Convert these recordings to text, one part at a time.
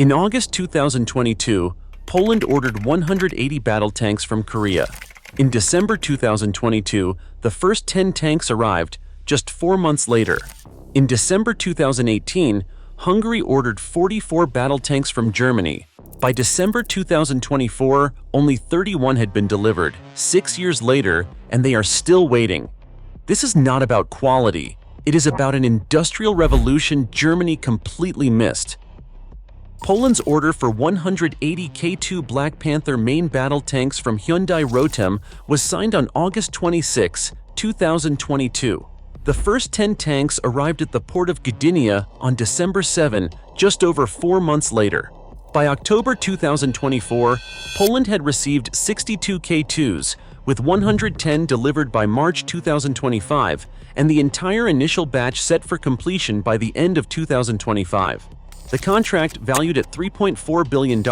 In August 2022, Poland ordered 180 battle tanks from Korea. In December 2022, the first 10 tanks arrived, just 4 months later. In December 2018, Hungary ordered 44 battle tanks from Germany. By December 2024, only 31 had been delivered, 6 years later, and they are still waiting. This is not about quality. It is about an industrial revolution Germany completely missed. Poland's order for 180 K2 Black Panther main battle tanks from Hyundai Rotem was signed on August 26, 2022. The first 10 tanks arrived at the port of Gdynia on December 7, just over 4 months later. By October 2024, Poland had received 62 K2s, with 110 delivered by March 2025, and the entire initial batch set for completion by the end of 2025. The contract, valued at $3.4 billion,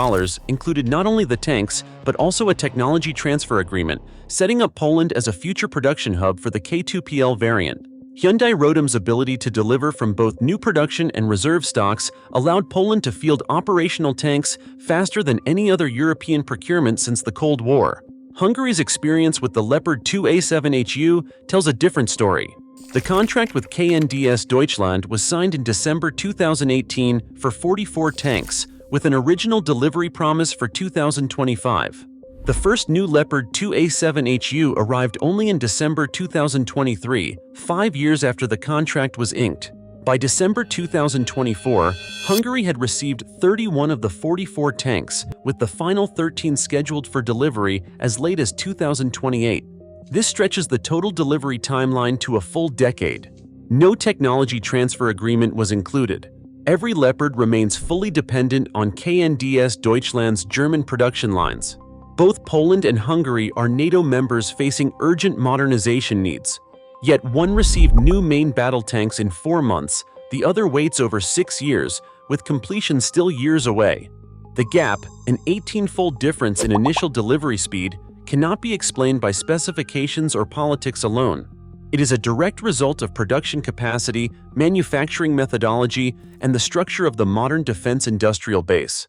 included not only the tanks, but also a technology transfer agreement, setting up Poland as a future production hub for the K2PL variant. Hyundai Rotem's ability to deliver from both new production and reserve stocks allowed Poland to field operational tanks faster than any other European procurement since the Cold War. Hungary's experience with the Leopard 2A7HU tells a different story. The contract with KNDS Deutschland was signed in December 2018 for 44 tanks, with an original delivery promise for 2025. The first new Leopard 2A7HU arrived only in December 2023, 5 years after the contract was inked. By December 2024, Hungary had received 31 of the 44 tanks, with the final 13 scheduled for delivery as late as 2028. This stretches the total delivery timeline to a full decade. No technology transfer agreement was included. Every Leopard remains fully dependent on KNDS Deutschland's German production lines. Both Poland and Hungary are NATO members facing urgent modernization needs. Yet one received new main battle tanks in 4 months, the other waits over 6 years, with completion still years away. The gap, an 18-fold difference in initial delivery speed, cannot be explained by specifications or politics alone. It is a direct result of production capacity, manufacturing methodology, and the structure of the modern defense industrial base.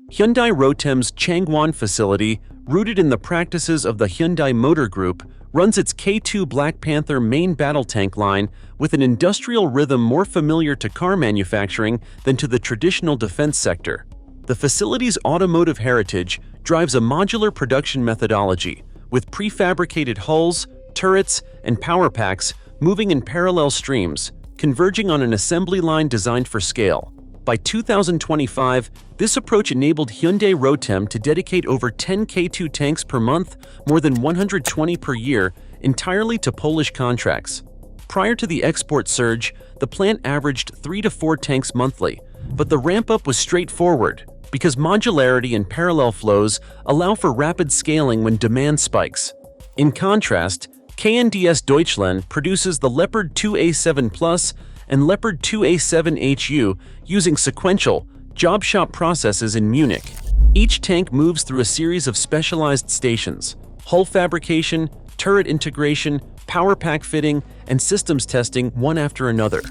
Hyundai Rotem's Changwon facility, rooted in the practices of the Hyundai Motor Group, runs its K2 Black Panther main battle tank line with an industrial rhythm more familiar to car manufacturing than to the traditional defense sector. The facility's automotive heritage drives a modular production methodology, with prefabricated hulls, turrets, and power packs moving in parallel streams, converging on an assembly line designed for scale. By 2025, this approach enabled Hyundai Rotem to dedicate over 10 K2 tanks per month, more than 120 per year, entirely to Polish contracts. Prior to the export surge, the plant averaged 3 to 4 tanks monthly, but the ramp-up was straightforward, because modularity and parallel flows allow for rapid scaling when demand spikes. In contrast, KNDS Deutschland produces the Leopard 2A7 Plus and Leopard 2A7HU using sequential, job shop processes in Munich. Each tank moves through a series of specialized stations: hull fabrication, turret integration, power pack fitting, and systems testing one after another.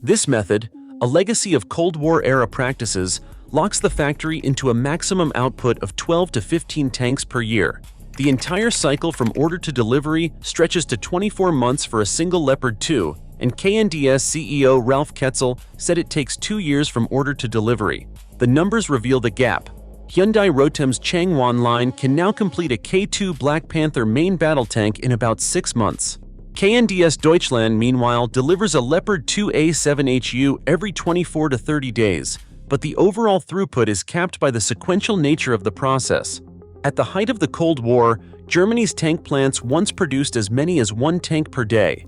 This method, a legacy of Cold War-era practices, locks the factory into a maximum output of 12 to 15 tanks per year. The entire cycle from order to delivery stretches to 24 months for a single Leopard 2, and KNDS CEO Ralph Ketzel said it takes 2 years from order to delivery. The numbers reveal the gap. Hyundai Rotem's Changwon line can now complete a K2 Black Panther main battle tank in about 6 months. KNDS Deutschland, meanwhile, delivers a Leopard 2A7HU every 24 to 30 days, but the overall throughput is capped by the sequential nature of the process. At the height of the Cold War, Germany's tank plants once produced as many as 1 tank per day.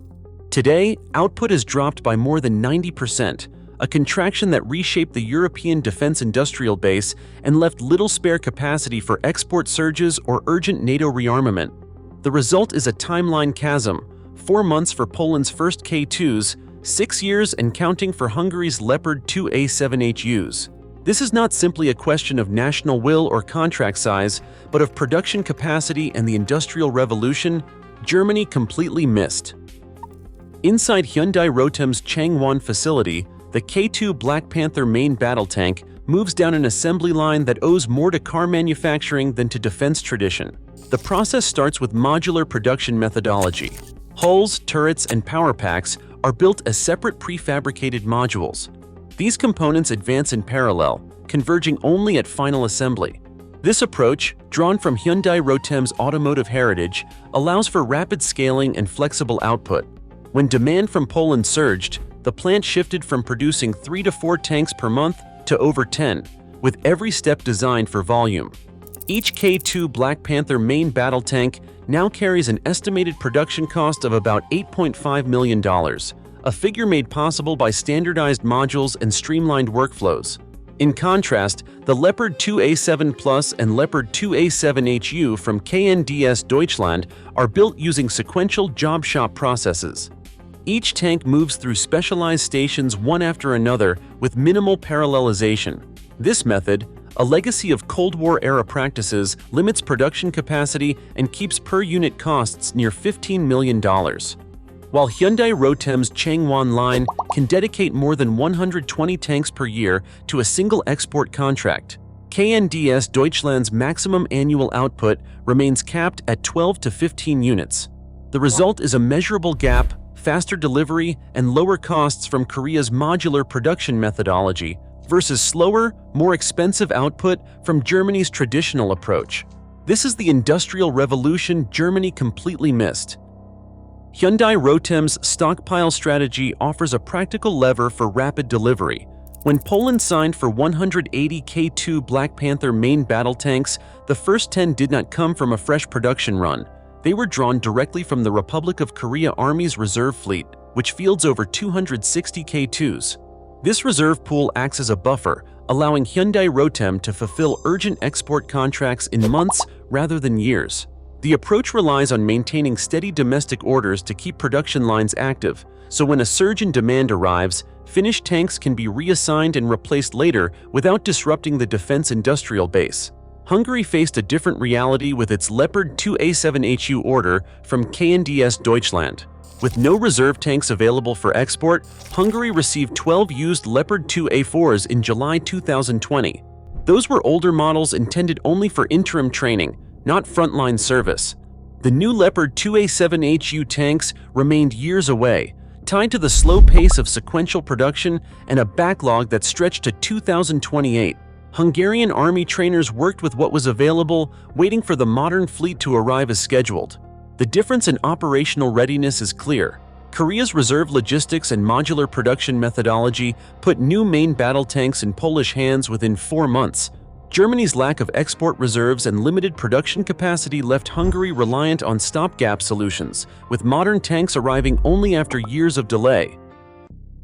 Today, output has dropped by more than 90%, a contraction that reshaped the European defense industrial base and left little spare capacity for export surges or urgent NATO rearmament. The result is a timeline chasm: 4 months for Poland's first K2s, 6 years and counting for Hungary's Leopard 2A7HUs. This is not simply a question of national will or contract size, but of production capacity and the Industrial Revolution Germany completely missed. Inside Hyundai Rotem's Changwon facility, the K2 Black Panther main battle tank moves down an assembly line that owes more to car manufacturing than to defense tradition. The process starts with modular production methodology. Hulls, turrets, and power packs are built as separate prefabricated modules. These components advance in parallel, converging only at final assembly. This approach, drawn from Hyundai Rotem's automotive heritage, allows for rapid scaling and flexible output. When demand from Poland surged, the plant shifted from producing 3 to 4 tanks per month to over 10, with every step designed for volume. Each K2 Black Panther main battle tank now carries an estimated production cost of about $8.5 million, a figure made possible by standardized modules and streamlined workflows. In contrast, the Leopard 2A7 Plus and Leopard 2A7HU from KNDS Deutschland are built using sequential job shop processes. Each tank moves through specialized stations one after another with minimal parallelization. This method, a legacy of Cold War-era practices, limits production capacity and keeps per-unit costs near $15 million. While Hyundai Rotem's Changwon line can dedicate more than 120 tanks per year to a single export contract, KNDS Deutschland's maximum annual output remains capped at 12 to 15 units. The result is a measurable gap, faster delivery, and lower costs from Korea's modular production methodology versus slower, more expensive output from Germany's traditional approach. This is the industrial revolution Germany completely missed. Hyundai Rotem's stockpile strategy offers a practical lever for rapid delivery. When Poland signed for 180 K2 Black Panther main battle tanks, the first 10 did not come from a fresh production run. They were drawn directly from the Republic of Korea Army's reserve fleet, which fields over 260 K2s. This reserve pool acts as a buffer, allowing Hyundai Rotem to fulfill urgent export contracts in months rather than years. The approach relies on maintaining steady domestic orders to keep production lines active, so when a surge in demand arrives, finished tanks can be reassigned and replaced later without disrupting the defense industrial base. Hungary faced a different reality with its Leopard 2A7HU order from KNDS Deutschland. With no reserve tanks available for export, Hungary received 12 used Leopard 2A4s in July 2020. Those were older models intended only for interim training, not frontline service. The new Leopard 2A7HU tanks remained years away, tied to the slow pace of sequential production and a backlog that stretched to 2028. Hungarian army trainers worked with what was available, waiting for the modern fleet to arrive as scheduled. The difference in operational readiness is clear. Korea's reserve logistics and modular production methodology put new main battle tanks in Polish hands within 4 months. Germany's lack of export reserves and limited production capacity left Hungary reliant on stopgap solutions, with modern tanks arriving only after years of delay.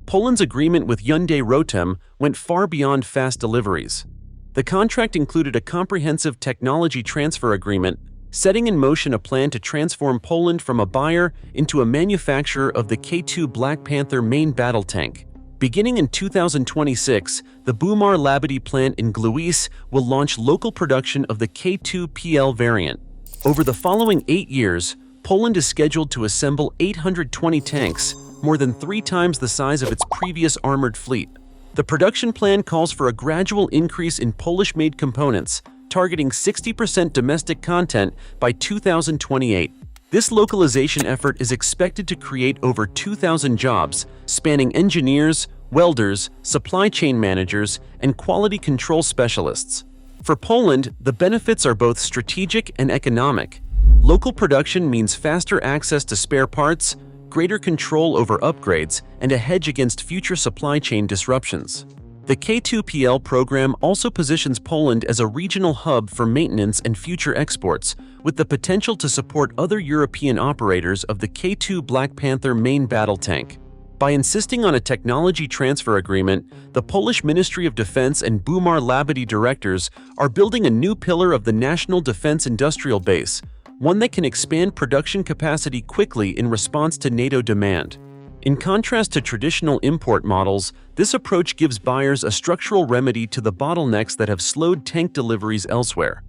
Poland's agreement with Hyundai Rotem went far beyond fast deliveries. The contract included a comprehensive technology transfer agreement, setting in motion a plan to transform Poland from a buyer into a manufacturer of the K2 Black Panther main battle tank. Beginning in 2026, the Bumar Labadi plant in Gliwice will launch local production of the K2PL variant. Over the following 8 years, Poland is scheduled to assemble 820 tanks, more than 3 times the size of its previous armored fleet. The production plan calls for a gradual increase in Polish-made components, targeting 60% domestic content by 2028. This localization effort is expected to create over 2,000 jobs, spanning engineers, welders, supply chain managers, and quality control specialists. For Poland, the benefits are both strategic and economic. Local production means faster access to spare parts, greater control over upgrades, and a hedge against future supply chain disruptions. The K2PL program also positions Poland as a regional hub for maintenance and future exports, with the potential to support other European operators of the K2 Black Panther main battle tank. By insisting on a technology transfer agreement, the Polish Ministry of Defense and Bumar Labadi directors are building a new pillar of the national defense industrial base, one that can expand production capacity quickly in response to NATO demand. In contrast to traditional import models, this approach gives buyers a structural remedy to the bottlenecks that have slowed tank deliveries elsewhere.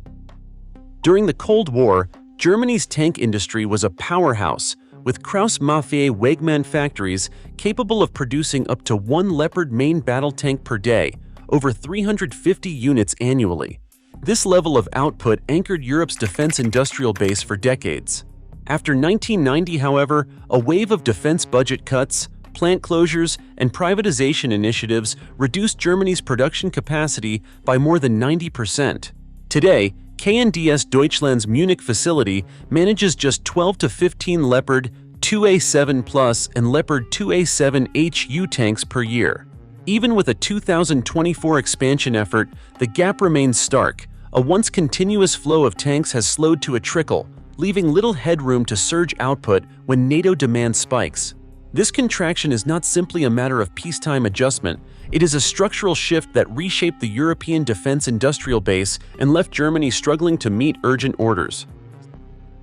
During the Cold War, Germany's tank industry was a powerhouse, with Krauss-Maffei Wegmann factories capable of producing up to 1 Leopard main battle tank per day, over 350 units annually. This level of output anchored Europe's defense industrial base for decades. After 1990, however, a wave of defense budget cuts, plant closures, and privatization initiatives reduced Germany's production capacity by more than 90%. Today, K&DS Deutschland's Munich facility manages just 12 to 15 Leopard 2A7 Plus and Leopard 2A7HU tanks per year. Even with a 2024 expansion effort, the gap remains stark. A once continuous flow of tanks has slowed to a trickle, leaving little headroom to surge output when NATO demand spikes. This contraction is not simply a matter of peacetime adjustment, it is a structural shift that reshaped the European defense industrial base and left Germany struggling to meet urgent orders.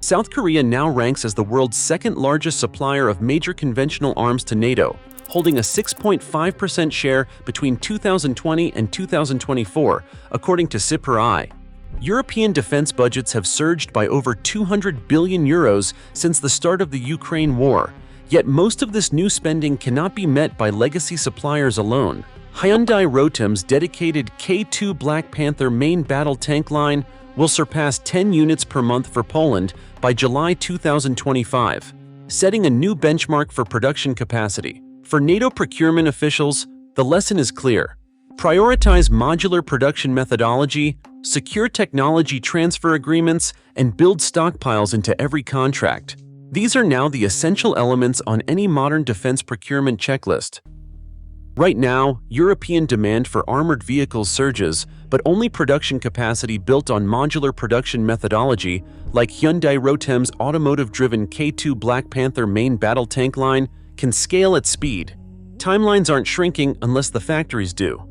South Korea now ranks as the world's second-largest supplier of major conventional arms to NATO, holding a 6.5% share between 2020 and 2024, according to SIPRI. European defense budgets have surged by over 200 billion euros since the start of the Ukraine war. Yet most of this new spending cannot be met by legacy suppliers alone. Hyundai Rotem's dedicated K2 Black Panther main battle tank line will surpass 10 units per month for Poland by July 2025, setting a new benchmark for production capacity. For NATO procurement officials, the lesson is clear. Prioritize modular production methodology, secure technology transfer agreements, and build stockpiles into every contract. These are now the essential elements on any modern defense procurement checklist. Right now, European demand for armored vehicles surges, but only production capacity built on modular production methodology, like Hyundai Rotem's automotive-driven K2 Black Panther main battle tank line, can scale at speed. Timelines aren't shrinking unless the factories do.